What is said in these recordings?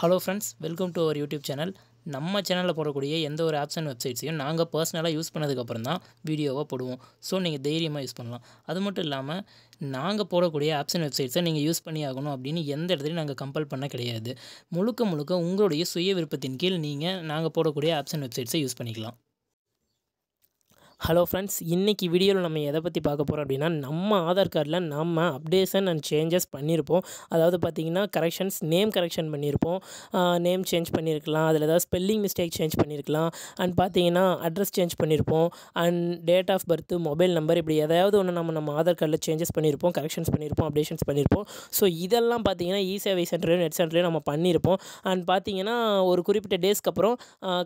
Hello friends, welcome to our YouTube channel. நம்ம சேனலில் போடக்கூடிய எந்த ஒரு ஆப்ஸ் அண்ட் வெப்சைட்ஸையும் நாங்கள் பர்சனலாக யூஸ் பண்ணதுக்கப்புறம் தான் வீடியோவாக போடுவோம். ஸோ நீங்கள் தைரியமாக யூஸ் பண்ணலாம். அது மட்டும் இல்லாமல் நாங்கள் போடக்கூடிய ஆப்ஸ் அண்ட் வெப்சைட்ஸை நீங்கள் யூஸ் பண்ணி ஆகணும் அப்படின்னு எந்த இடத்துலையும் நாங்கள் கம்பல் பண்ண கிடையாது. முழுக்க முழுக்க உங்களுடைய சுய விருப்பத்தின் கீழ் நாங்கள் போடக்கூடிய ஆப்ஸ் அண்ட் வெப்சைட்ஸை யூஸ் பண்ணிக்கலாம். ஹலோ ஃப்ரெண்ட்ஸ், இன்றைக்கி வீடியோவில் நம்ம எதை பற்றி பார்க்க போகிறோம் அப்படின்னா, நம்ம ஆதார் கார்டில் நம்ம அப்டேஷன் அண்ட் சேஞ்சஸ் பண்ணியிருப்போம். அதாவது பார்த்திங்கன்னா நேம் கரெக்ஷன் பண்ணியிருப்போம், நேம் சேஞ்ச் பண்ணியிருக்கலாம், அதில் ஏதாவது ஸ்பெல்லிங் மிஸ்டேக் சேஞ்ச் பண்ணியிருக்கலாம், அண்ட் பார்த்திங்கன்னா அட்ரஸ் சேஞ்ச் பண்ணியிருப்போம், and date of birth, mobile number, இப்படி ஏதாவது ஒன்று நம்ம ஆதார் கார்டில் சேஞ்சஸ் பண்ணியிருப்போம், கரெக்ஷன்ஸ் பண்ணியிருப்போம், அப்டேஷன்ஸ் பண்ணியிருப்போம். ஸோ இதெல்லாம் பார்த்திங்கன்னா இ-சேவை சென்டர்லையும் நெட் சென்டர்லையும் நம்ம பண்ணியிருப்போம். அண்ட் பார்த்திங்கன்னா ஒரு குறிப்பிட்ட டேஸ்க்கு அப்புறம்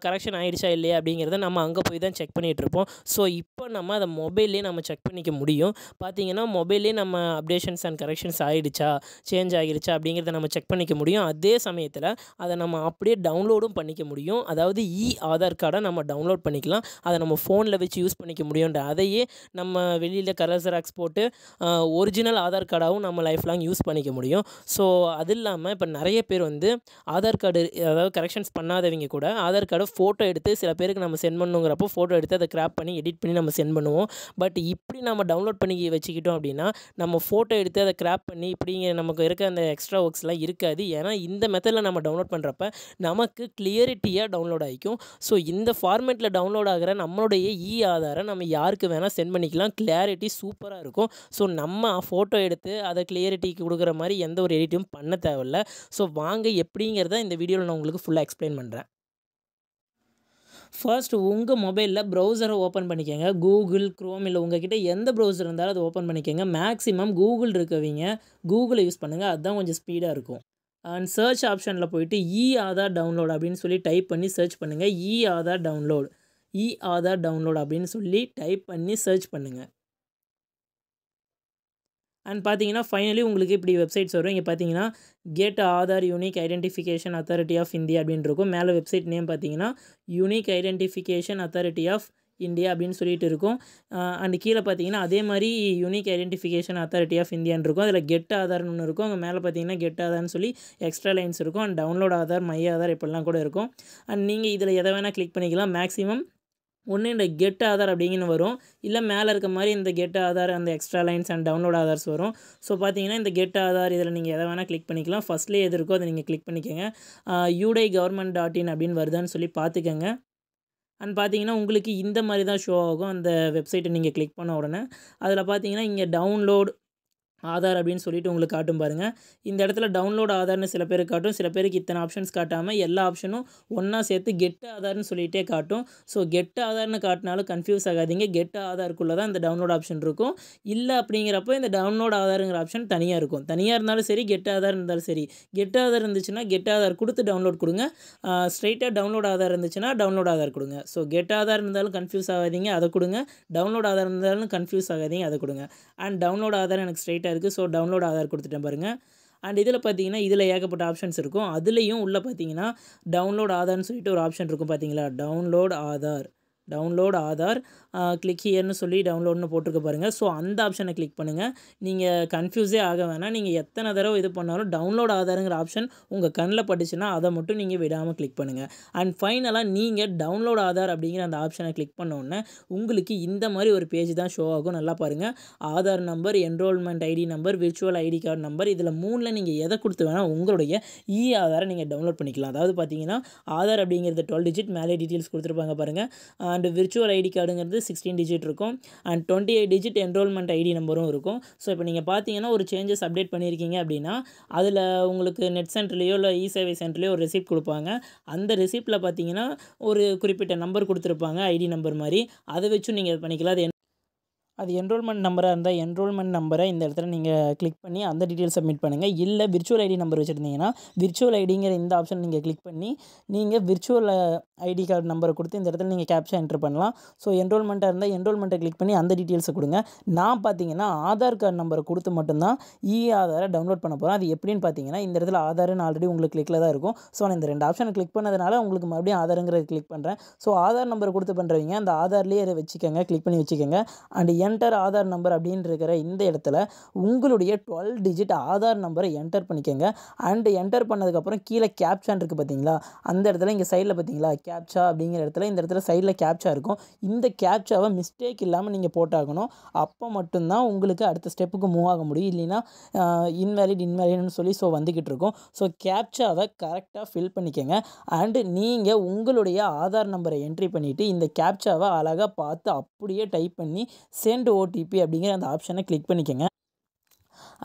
கரெக்ஷன் ஆகிடுச்சா இல்லையா அப்படிங்கிறத நம்ம அங்கே போய் தான் செக் பண்ணிகிட்ருப்போம். ஸோ இப்போ நம்ம அதை மொபைல்லே நம்ம செக் பண்ணிக்க முடியும். பார்த்திங்கன்னா மொபைல்லே நம்ம அப்டேஷன்ஸ் அண்ட் கரெக்ஷன்ஸ் ஆகிடுச்சா, சேஞ்ச் ஆகிடுச்சா அப்படிங்கிறத நம்ம செக் பண்ணிக்க முடியும். அதே சமயத்தில் அதை நம்ம அப்படியே டவுன்லோடும் பண்ணிக்க முடியும். அதாவது ஆதார் கார்டை நம்ம டவுன்லோட் பண்ணிக்கலாம், அதை நம்ம ஃபோனில் வச்சு யூஸ் பண்ணிக்க முடியுன்ற அதையே நம்ம வெளியில் கலர் ஜெராக்ஸ் போட்டு ஒரிஜினல் ஆதார் கார்டாகவும் நம்ம லைஃப் லாங் யூஸ் பண்ணிக்க முடியும். ஸோ அது இல்லாமல் இப்போ நிறைய பேர் ஆதார் கார்டு, அதாவது கரெக்ஷன்ஸ் பண்ணாதவங்க கூட ஆதார் கார்டை ஃபோட்டோ எடுத்து சில பேருக்கு நம்ம சென்ட் பண்ணுங்கிறப்போ ஃபோட்டோ எடுத்து அதை கிராப் பண்ணி எடிட் பண்ணி நம்ம சென்ட் பண்ணுவோம். பட் இப்படி நம்ம டவுன்லோட் பண்ணி வச்சுக்கிட்டோம் அப்படின்னா நம்ம ஃபோட்டோ எடுத்து அதை கிராப் பண்ணி இப்படிங்கிற நமக்கு இருக்க அந்த எக்ஸ்ட்ரா ஒர்க்ஸ்லாம் இருக்காது. ஏன்னா இந்த மெத்தடில் நம்ம டவுன்லோட் பண்ணுறப்ப நமக்கு கிளியரிட்டியாக டவுன்லோட் ஆகிக்கும். ஸோ இந்த ஃபார்மேட்டில் டவுன்லோட் ஆகிற நம்மளுடைய ஆதாரை நம்ம யாருக்கு வேணால் சென்ட் பண்ணிக்கலாம். கிளியாரிட்டி சூப்பராக இருக்கும். ஸோ நம்ம ஃபோட்டோ எடுத்து அதை கிளியரிட்டிக்கு கொடுக்குற மாதிரி எந்த ஒரு எடிட்டும் பண்ண தேவையில்லை. ஸோ வாங்க எப்படிங்கிறத இந்த வீடியோவில் நான் உங்களுக்கு ஃபுல்லாக எக்ஸ்பிளைன் பண்ணுறேன். ஃபர்ஸ்ட்டு உங்கள் மொபைலில் ப்ரௌசரை ஓப்பன் பண்ணிக்கோங்க. கூகுள், க்ரோம், இல்லை உங்கள்கிட்ட எந்த ப்ரௌசர் இருந்தாலும் அதை ஓப்பன் பண்ணிக்கோங்க. மேக்ஸிமம் கூகுள் இருக்கவங்க கூகுளை யூஸ் பண்ணுங்கள், அதுதான் கொஞ்சம் ஸ்பீடாக இருக்கும். அண்ட் சர்ச் ஆப்ஷனில் போய்ட்டு ஆதார் டவுன்லோட் அப்படின்னு சொல்லி டைப் பண்ணி சர்ச் பண்ணுங்கள். ஆதார் டவுன்லோட் அப்படின்னு சொல்லி டைப் பண்ணி சர்ச் பண்ணுங்கள். அண்ட் பார்த்தீங்கன்னா ஃபைனலி உங்களுக்கு இப்படி வெப்சைட்ஸ் வரும். இங்கே பார்த்தீங்கன்னா get Aadhaar unique identification authority of India அப்படின்னு இருக்கும். மேலே வெப்சைட் நேம் பார்த்தீங்கன்னா unique identification authority of India அப்படின்னு சொல்லிட்டு இருக்கும். அண்ட் கீழே பார்த்தீங்கன்னா அதே மாதிரி யூனிக் ஐடென்டிஃபிகேஷன் அத்தாரிட்டி ஆஃப் இந்தியான்னு இருக்கும். அதில் கெட் ஆதார்னு ஒன்று இருக்கும். அங்கே மேலே பார்த்தீங்கன்னா கெட் ஆதார்னு சொல்லி எக்ஸ்ட்ரா லைன்ஸ் இருக்கும். And download Aadhaar, my Aadhaar இப்படிலாம் கூட இருக்கும். அண்ட் நீங்கள் இதில் எதை வேணால் கிளிக் பண்ணிக்கலாம். மேக்ஸிமம் ஒன்று இந்த கெட் ஆதார் அப்படிங்கன்னு வரும், இல்லை மேலே இருக்க மாதிரி இந்த கெட் ஆதார், அந்த extra lines and download Aadhaars வரும். ஸோ பார்த்தீங்கன்னா இந்த கெட் ஆதார் இதில் நீங்கள் எதை வேணால் கிளிக் பண்ணிக்கலாம். ஃபஸ்ட்லேயே எது இருக்கோ அதை நீங்கள் கிளிக் பண்ணிக்கோங்க. UDI-government.in அப்படின்னு வருதான்னு சொல்லி பார்த்துக்கோங்க. அண்ட் பார்த்தீங்கன்னா உங்களுக்கு இந்த மாதிரி தான் ஷோ ஆகும். அந்த வெப்சைட்டை நீங்கள் கிளிக் பண்ண உடனே அதில் பார்த்தீங்கன்னா இங்கே டவுன்லோட் ஆதார் அப்படின்னு சொல்லிட்டு உங்களுக்கு காட்டும் பாருங்கள். இந்த இடத்துல டவுன்லோட் ஆதார்னு சில பேருக்கு காட்டும், சில பேருக்கு இத்தனை ஆப்ஷன்ஸ் காட்டாமல் எல்லா ஆப்ஷனும் ஒன்றா சேர்த்து கெட் ஆதார்னு சொல்லிகிட்டே காட்டும். ஸோ கெட் ஆதார்னு காட்டினாலும் கன்ஃபியூஸ் ஆகாதீங்க. கெட் ஆதாருக்குள்ளே தான் இந்த டவுன்லோட் ஆப்ஷன் இருக்கும். இல்லை அப்படிங்கிறப்போ இந்த டவுன்லோட் ஆதாருங்கிற ஆப்ஷன் தனியாக இருக்கும். தனியாக இருந்தாலும் சரி, கெட் ஆதார் இருந்தாலும் சரி. கெட் ஆதார் இருந்துச்சுன்னா கெட் ஆதார் கொடுத்து டவுன்லோட் கொடுங்க. ஸ்ட்ரைட்டாக டவுன்லோட் ஆதார் இருந்துச்சுன்னா டவுன்லோட் ஆதார் கொடுங்க. ஸோ கெட் ஆதார் இருந்தாலும் கன்ஃபியூஸ் ஆகாதீங்க, அதை கொடுங்க. டவுன்லோட் ஆதார் இருந்தாலும் கன்ஃபியூஸ் ஆகாதீங்க, அதை கொடுங்க. அண்ட் டவுன்லோட் ஆதார் எனக்கு ஸ்ட்ரைட்டாக இருக்குது. ஸோ டவுன்லோட் ஆதார் கொடுத்துட்டேன் பாருங்கள். அண்ட் இதில் பார்த்தீங்கன்னா இதில் ஏகப்பட்ட ஆப்ஷன்ஸ் இருக்கும். அதுலேயும் உள்ளே பார்த்தீங்கன்னா டவுன்லோட் ஆதார்னு சொல்லிட்டு ஒரு ஆப்ஷன் இருக்கும் பார்த்தீங்களா. டவுன்லோட் ஆதார் கிளிக் ஹியர்னு சொல்லி டவுன்லோட்னு போட்டிருக்க பாருங்கள். ஸோ அந்த ஆப்ஷனை கிளிக் பண்ணுங்கள். நீங்கள் கன்ஃபியூஸே ஆக வேணாம். நீங்கள் எத்தனை தடவை இது பண்ணாலும் டவுன்லோட் ஆதாருங்கிற ஆப்ஷன் உங்கள் கண்ணில் பட்டுச்சுன்னா அதை மட்டும் நீங்கள் விடாமல் கிளிக் பண்ணுங்கள். அண்ட் ஃபைனலாக நீங்கள் டவுன்லோட் ஆதார் அப்படிங்கிற அந்த ஆப்ஷனை கிளிக் பண்ணோன்னே உங்களுக்கு இந்த மாதிரி ஒரு பேஜ் தான் ஷோ ஆகும். நல்லா பாருங்கள். Aadhaar number, enrolment ID number, virtual ID card number, இதில் 3ல் நீங்கள் எதை கொடுத்து வேணால் உங்களுடைய ஆதாரை நீங்கள் டவுன்லோட் பண்ணிக்கலாம். அதாவது பார்த்தீங்கன்னா ஆதார் அப்படிங்கிறது 12 டிஜிட், மேலே டீட்டெயில்ஸ் கொடுத்துருப்பாங்க பாருங்கள். அண்ட் விர்ச்சுவல் ஐடி கார்டுங்கிறது 16 டிஜிட் இருக்கும். அண்ட் 28 டிஜிட் என்ரோல்மெண்ட் ஐடி நம்பரும் இருக்கும். ஸோ இப்போ நீங்கள் பார்த்தீங்கன்னா ஒரு சேஞ்சஸ் அப்டேட் பண்ணியிருக்கீங்க அப்படின்னா அதில் உங்களுக்கு நெட் சென்டர்லேயோ இல்லை இ-சேவை சென்டர்லேயோ ஒரு ரெசிப்ட் கொடுப்பாங்க. அந்த ரெசிப்ட்டில் பார்த்தீங்கன்னா ஒரு குறிப்பிட்ட நம்பர் கொடுத்துருப்பாங்க, ஐடி நம்பர் மாதிரி. அதை வச்சும் நீங்கள் பண்ணிக்கலாம். அது என்ரோல்மெண்ட் நம்பராக இருந்தால் என்ரோல்மெண்ட் நம்பரை இந்த இடத்துல நீங்கள் கிளிக் பண்ணி அந்த டீட்டெயில் சப்மிட் பண்ணுங்கள். இல்லை விர்ச்சுவல் ஐடி நம்பர் வச்சுருந்தீங்கன்னா விர்ச்சுவல் ஐடிங்கிற இந்த ஆப்ஷன் நீங்கள் கிளிக் பண்ணி நீங்கள் விர்ச்சுவல் ஐடி கார்டு நம்பரை கொடுத்து இந்த இடத்துல நீங்கள் கேப்சா என்ட்ரு பண்ணலாம். ஸோ என்ரோல்மெண்ட்டாக இருந்தால் என்ரோல்மெண்ட்டை கிளிக் பண்ணி அந்த டீட்டெயில்ஸை கொடுங்க. நான் பார்த்தீங்கன்னா ஆதார் கார்டு நம்பரை கொடுத்து மட்டும்தான் ஆதாரை டவுன்லோட் பண்ண போகிறேன். அது எப்படின்னு பார்த்தீங்கன்னா இந்த இடத்துல ஆதார்னு ஆல்ரெடி உங்களுக்கு கிளிக்கில் தான் இருக்கும். ஸோ நான் இந்த 2 ஆப்ஷனை கிளிக் பண்ணதுனால உங்களுக்கு மறுபடியும் ஆதாருங்கிறது கிளிக் பண்ணுறேன். ஸோ ஆதார் நம்பரை கொடுத்து பண்ணுறவங்க அந்த ஆதார்லேயே அதை வச்சுக்கோங்க, கிளிக் பண்ணி வச்சுக்கோங்க. அண்ட் என்டர் ஆதார் நம்பர் அப்படின்னு இருக்கிற இந்த இடத்துல உங்களுடைய 12 டிஜிட் ஆதார் நம்பரை என்டர் பண்ணிக்கோங்க. அண்ட் என்டர் பண்ணதுக்கப்புறம் கீழே கேப்சான் இருக்குது பார்த்தீங்களா, அந்த இடத்துல இங்கே சைடில் பார்த்தீங்களா கேப்சா அப்படிங்கிற இடத்துல இந்த இடத்துல சைடில் கேப்சா இருக்கும். இந்த கேப்சாவை மிஸ்டேக் இல்லாமல் நீங்கள் போட்டாகணும். அப்போ மட்டும்தான் உங்களுக்கு அடுத்த ஸ்டெப்புக்கு மூவ் ஆக முடியும். இல்லைன்னா இன்வேலிட்னு சொல்லி வந்துக்கிட்டு இருக்கும். ஸோ கேப்சாவை கரெக்டாக ஃபில் பண்ணிக்கோங்க. அண்டு நீங்கள் உங்களுடைய ஆதார் நம்பரை என்ட்ரி பண்ணிவிட்டு இந்த கேப்சாவை அழகாக பார்த்து அப்படியே டைப் பண்ணி சென்ட் ஓடிபி அப்படிங்கிற அந்த ஆப்ஷனை கிளிக் பண்ணிக்கோங்க.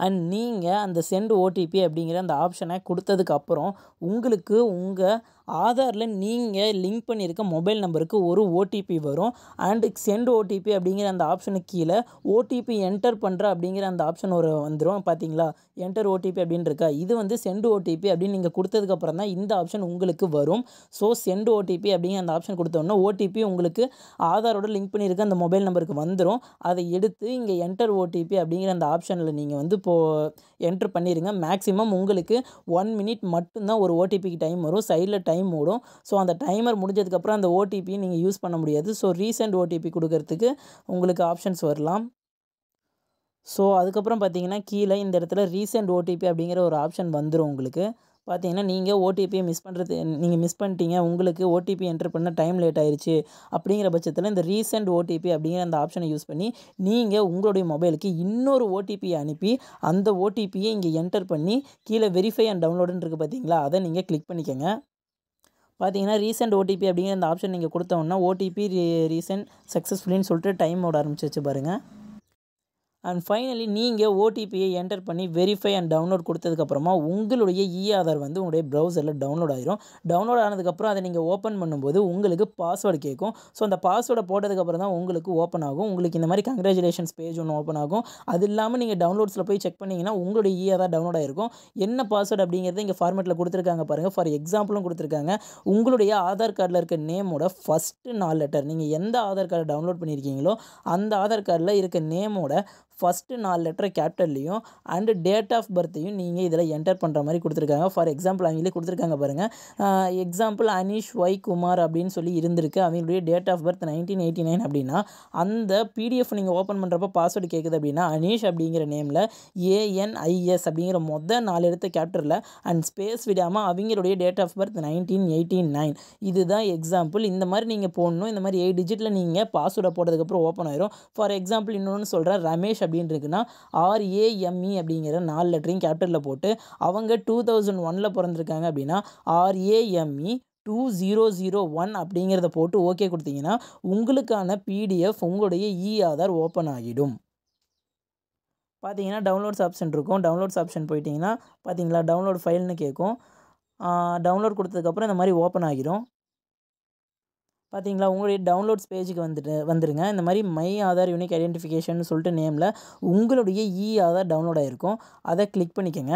அண்ட் நீங்கள் அந்த சென்ட் ஓடிபி அப்படிங்கிற அந்த ஆப்ஷனை கொடுத்ததுக்கப்புறம் உங்களுக்கு உங்கள் ஆதாரில் நீங்கள் லிங்க் பண்ணியிருக்க மொபைல் நம்பருக்கு ஒரு ஓடிபி வரும். அண்டு சென்ட் ஓடிபி அப்படிங்கிற அந்த ஆப்ஷனுக்கு கீழே ஓடிபி என்டர் பண்ணுற அப்படிங்கிற அந்த ஆப்ஷன் வந்துடும் பார்த்தீங்களா, என்டர் ஓடிபி அப்படின்னு இருக்கா, இது சென்ட் ஓடிபி அப்படின்னு நீங்கள் கொடுத்ததுக்கப்புறம் தான் இந்த ஆப்ஷன் உங்களுக்கு வரும். ஸோ சென்ட் ஓடிபி அப்படிங்கிற அந்த ஆப்ஷன் கொடுத்தோன்னா ஓடிபி உங்களுக்கு ஆதாரோட லிங்க் பண்ணியிருக்க அந்த மொபைல் நம்பருக்கு வந்துடும். அதை எடுத்து இங்கே என்டர் ஓடிபி அப்படிங்கிற அந்த ஆப்ஷனில் நீங்கள் என்ட்ரு பண்ணிடுங்க. மேக்ஸிமம் உங்களுக்கு 1 மினிட் மட்டும்தான் ஒரு ஓடிபிக்கு டைம் வரும், சைடில் டைம் ஓடும். ஸோ அந்த டைமர் முடிஞ்சதுக்கப்புறம் அந்த ஓடிபி நீங்கள் யூஸ் பண்ண முடியாது. ஸோ ரீசெண்ட் ஓடிபி கொடுக்கறதுக்கு உங்களுக்கு ஆப்ஷன்ஸ் வரலாம். ஸோ அதுக்கப்புறம் பார்த்தீங்கன்னா கீழே இந்த இடத்துல ரீசெண்ட் ஓடிபி அப்படிங்கிற ஒரு ஆப்ஷன் வந்துடும். உங்களுக்கு பார்த்தீங்கன்னா நீங்கள் ஓடிபியை மிஸ் பண்ணிட்டீங்க, உங்களுக்கு ஓடிபி என்டர் பண்ண டைம் லேட் ஆயிடுச்சு அப்படிங்கிற பட்சத்தில் இந்த ரீசெண்ட் ஓடிபி அப்படிங்கிற அந்த ஆப்ஷனை யூஸ் பண்ணி நீங்கள் உங்களுடைய மொபைலுக்கு இன்னொரு ஓடிபியை அனுப்பி அந்த ஓடிபியை இங்கே என்டர் பண்ணி கீழே வெரிஃபை அண்ட் டவுன்லோடுன்னு இருக்குது பார்த்தீங்களா, அதை நீங்கள் கிளிக் பண்ணிக்கோங்க. பார்த்தீங்கன்னா ரீசெண்ட் ஓடிபி அப்படிங்கிற அந்த ஆப்ஷன் நீங்கள் கொடுத்தோன்னா ஓடிபி ரீசெண்ட் சக்ஸஸ்ஃபுல்லின்னு சொல்லிட்டு டைம் ஓட ஆரம்பிச்சிச்சு பாருங்கள். அண்ட் ஃபைனலி நீங்கள் ஓடிபியை என்டர் பண்ணி வெரிஃபை அண்ட் டவுன்லோட் கொடுத்ததுக்கப்புறமா உங்களுடைய ஆதார் உங்களுடைய ப்ரௌசரில் டவுன்லோட் ஆயிரும். டவுன்லோட் ஆனதுக்கப்புறம் அதை நீங்கள் ஓப்பன் பண்ணும்போது உங்களுக்கு பாஸ்வேர்டு கேட்கும். ஸோ அந்த பாஸ்வேர்டை போட்டதுக்கப்புறம் தான் உங்களுக்கு ஓப்பன் ஆகும். உங்களுக்கு இந்த மாதிரி கங்க்ராச்சுலேஷன்ஸ் பேஜ் ஒன்று ஓப்பன் ஆகும். அது இல்லாமல் நீங்கள் டவுன்லோட்ஸில் போய் செக் பண்ணிங்கன்னா உங்களுடைய ஆதார் டவுன்லோட் ஆகிருக்கும். என்ன பாஸ்வேர்டு அப்படிங்கிறது இங்கே ஃபார்மேட்டில் கொடுத்துருக்காங்க பாருங்கள். ஃபார் எக்ஸாம்பிளும் கொடுத்துருக்காங்க. உங்களுடைய ஆதார் கார்டில் இருக்க நேமோட ஃபஸ்ட்டு 4 லெட்டர், நீங்கள் எந்த ஆதார் கார்டை டவுன்லோட் பண்ணியிருக்கீங்களோ அந்த ஆதார் கார்டில் இருக்க நேமோட ஃபஸ்ட்டு 4 லெட்டர் கேபிட்டல்லையும் அண்டு டேட் ஆஃப் பர்த்தையும் நீங்கள் இதில் என்டர் பண்ணுற மாதிரி கொடுத்துருக்காங்க. ஃபார் எக்ஸாம்பிள் அவங்களே கொடுத்துருக்காங்க பாருங்கள். எக்ஸாம்பிள் அனீஷ் ஒய் குமார் அப்படின்னு சொல்லி இருந்திருக்கு. அவங்களுடைய டேட் ஆஃப் பர்த் 1989 அப்படின்னா அந்த பிடிஎஃப் நீங்கள் ஓப்பன் பண்ணுறப்ப பாஸ்வேர்டு கேட்குது அப்படின்னா அனீஷ் அப்படிங்கிற நேமில் ANIS அப்படிங்கிற 4 எழுத்து கேபிட்டலில் அண்ட் ஸ்பேஸ் விடாமல் அவங்களுடைய டேட் ஆஃப் பர்த் 1989. இதுதான் எக்ஸாம்பிள். இந்த மாதிரி நீங்கள் போடணும். இந்த மாதிரி 8 டிஜிட்டில் நீங்கள் பாஸ்வேர்டை போட்டதுக்கப்புறம் ஓப்பன் ஆயிரும். ஃபார் எக்ஸாம்பிள் இன்னொன்று சொல்கிறேன், ரமேஷ் அப்படின்னு இருக்குன்னா RAME அப்படிங்கிற 4 லெட்டரையும் கேபிட்டலில் போட்டு அவங்க 2001 பிறந்திருக்காங்க அப்படின்னா RAME 2001 அப்படிங்கிறத போட்டு ஓகே கொடுத்தீங்கன்னா உங்களுக்கான பிடிஎஃப் உங்களுடைய ஆதார் ஓப்பன் ஆகிடும். பார்த்தீங்கன்னா டவுன்லோட்ஸ் ஆப்ஷன் இருக்கும். டவுன்லோட்ஸ் ஆப்ஷன் போயிட்டிங்கன்னா பார்த்தீங்களா டவுன்லோட் ஃபைல்னு கேட்கும். டவுன்லோட் கொடுத்ததுக்கப்புறம் இந்த மாதிரி ஓப்பன் ஆகிடும். பார்த்தீங்களா உங்களுடைய டவுன்லோட்ஸ் பேஜுக்கு வந்துடுங்க. இந்த மாதிரி மை ஆதார் யூனிக் ஐடென்டிஃபிகேஷன் சொல்லிட்டு நேமில் உங்களுடைய ஆதார் டவுன்லோட் ஆகிருக்கும். அதை கிளிக் பண்ணிக்கோங்க.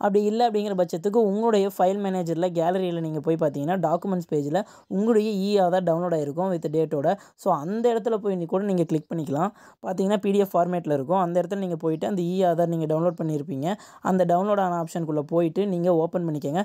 அப்படி இல்லை அப்படிங்கிற பட்சத்துக்கு உங்களுடைய ஃபைல் மேனேஜரில் கேலரியில் நீங்கள் போய் பார்த்தீங்கன்னா டாக்குமெண்ட்ஸ் பேஜில் உங்களுடைய ஆதார் டவுன்லோட் ஆகிருக்கும் வித் டேட்டோட. ஸோ அந்த இடத்துல போய் கூட நீங்கள் கிளிக் பண்ணிக்கலாம். பார்த்தீங்கன்னா PDF ஃபார்மேட்டில் இருக்கும். அந்த இடத்துல நீங்கள் போயிட்டு அந்த ஆதார் நீங்கள் டவுன்லோட் பண்ணியிருப்பீங்க. அந்த டவுன்லோட் ஆன ஆப்ஷனுக்குள்ளே போயிட்டு நீங்கள் ஓப்பன் பண்ணிக்கோங்க.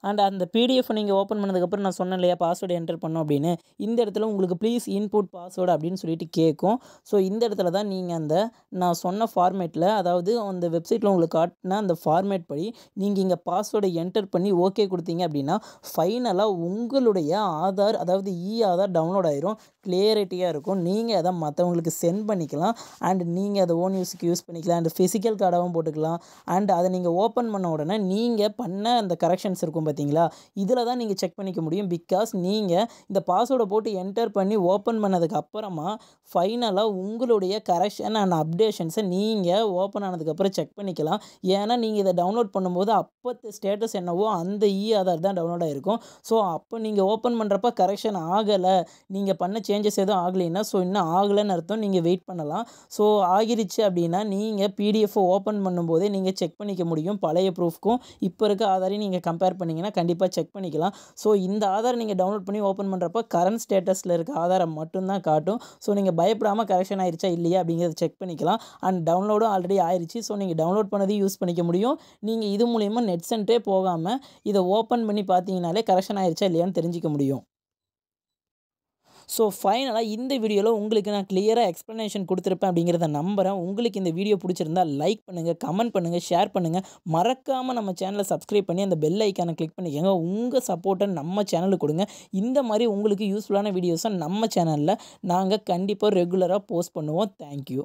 அண்ட் அந்த பிடிஎஃப் நீங்கள் ஓப்பன் பண்ணதுக்கப்புறம் நான் சொன்னேன் இல்லையா பாஸ்வேர்டு என்டர் பண்ணோம் அப்படின்னு, இந்த இடத்துல உங்களுக்கு ப்ளீஸ் இன்புட் பாஸ்வேர்டு அப்படின்னு சொல்லிட்டு கேட்கும். ஸோ இந்த இடத்துல தான் நீங்கள் நான் சொன்ன ஃபார்மேட்டில், அதாவது அந்த வெப்சைட்டில் உங்களுக்கு காட்டின அந்த ஃபார்மேட் படி நீங்கள் இங்கே பாஸ்வேர்டை என்டர் பண்ணி ஓகே கொடுத்தீங்க அப்படின்னா ஃபைனலாக உங்களுடைய ஆதார், அதாவது ஆதார் டவுன்லோட் ஆயிரும். கிளியரிட்டியாக இருக்கும். நீங்கள் அதை மற்றவங்களுக்கு சென்ட் பண்ணிக்கலாம். அண்ட் நீங்கள் அதை ஓன் யூஸுக்கு யூஸ் பண்ணிக்கலாம். அண்ட் ஃபிசிக்கல் கார்டாகவும் போட்டுக்கலாம். அண்ட் அதை நீங்கள் ஓப்பன் பண்ண உடனே நீங்கள் பண்ண அந்த கரெக்ஷன்ஸ் இருக்கும் பார்த்தீங்களா, இதில் தான் நீங்கள் செக் பண்ணிக்க முடியும். பிகாஸ் நீங்கள் இந்த பாஸ்வேர்டை போட்டு என்டர் பண்ணி ஓப்பன் பண்ணதுக்கு அப்புறமா ஃபைனலாக உங்களுடைய கரெக்ஷன் அண்ட் அப்டேஷன்ஸை நீங்கள் ஓப்பன் ஆனதுக்கப்புறம் செக் பண்ணிக்கலாம். ஏன்னா நீங்கள் இதை டவுன்லோட் பண்ணும்போது அப்போத்து ஸ்டேட்டஸ் என்னவோ அந்த ஆதார் தான் டவுன்லோட் ஆகிருக்கும். ஸோ அப்போ நீங்கள் ஓப்பன் பண்ணுறப்ப கரெக்ஷன் ஆகலை, நீங்கள் பண்ண சேஞ்சஸ் எதுவும் ஆகலைன்னா ஸோ இன்னும் ஆகலைன்னு அர்த்தம். நீங்கள் வெயிட் பண்ணலாம். ஸோ ஆகிருச்சு அப்படின்னா நீங்கள் பிடிஎஃப் ஓப்பன் பண்ணும்போதே நீங்கள் செக் பண்ணிக்க முடியும். பழைய ப்ரூஃப்க்கும் இப்போ இருக்க ஆதாரையும் நீங்கள் கம்பேர் பண்ணிங்கன்னா கண்டிப்பாக செக் பண்ணிக்கலாம். ஸோ இந்த ஆதார் நீங்கள் டவுன்லோட் பண்ணி ஓப்பன் பண்ணுறப்ப கரண்ட் ஸ்டேட்டஸில் இருக்க ஆதாரை மட்டும்தான் காட்டும். ஸோ நீங்கள் பயப்படாமல் கரெக்ஷன் ஆயிடுச்சா இல்லையா அப்படிங்கிறத செக் பண்ணிக்கலாம். அண்ட் டவுன்லோடும் ஆல்ரெடி ஆயிடுச்சு. ஸோ நீங்கள் டவுன்லோட் பண்ணதையும் யூஸ் பண்ணிக்க முடியும். நீங்கள் இது மூலிமா நெட் சென்டே போகாமல் இதை ஓப்பன் பண்ணி பார்த்தீங்கனாலே கரெக்ஷன் ஆயிடுச்சா இல்லையான்னு தெரிஞ்சிக்க முடியும். ஸோ ஃபைனலாக இந்த வீடியோவில் உங்களுக்கு நான் கிளியராக எக்ஸ்ப்ளனேஷன் கொடுத்துருப்பேன் அப்படிங்கிறத நம்புகிறேன். உங்களுக்கு இந்த வீடியோ பிடிச்சிருந்தா லைக் பண்ணுங்கள், கமெண்ட் பண்ணுங்கள், ஷேர் பண்ணுங்கள். மறக்காமல் நம்ம சேனலை சப்ஸ்கிரைப் பண்ணி அந்த பெல் ஐக்கானை கிளிக் பண்ணிக்கோங்க. உங்கள் சப்போர்ட்டை நம்ம சேனலுக்கு கொடுங்க. இந்த மாதிரி உங்களுக்கு யூஸ்ஃபுல்லான வீடியோஸை நம்ம சேனலில் நாங்கள் கண்டிப்பாக ரெகுலராக போஸ்ட் பண்ணுவோம். தேங்க்யூ.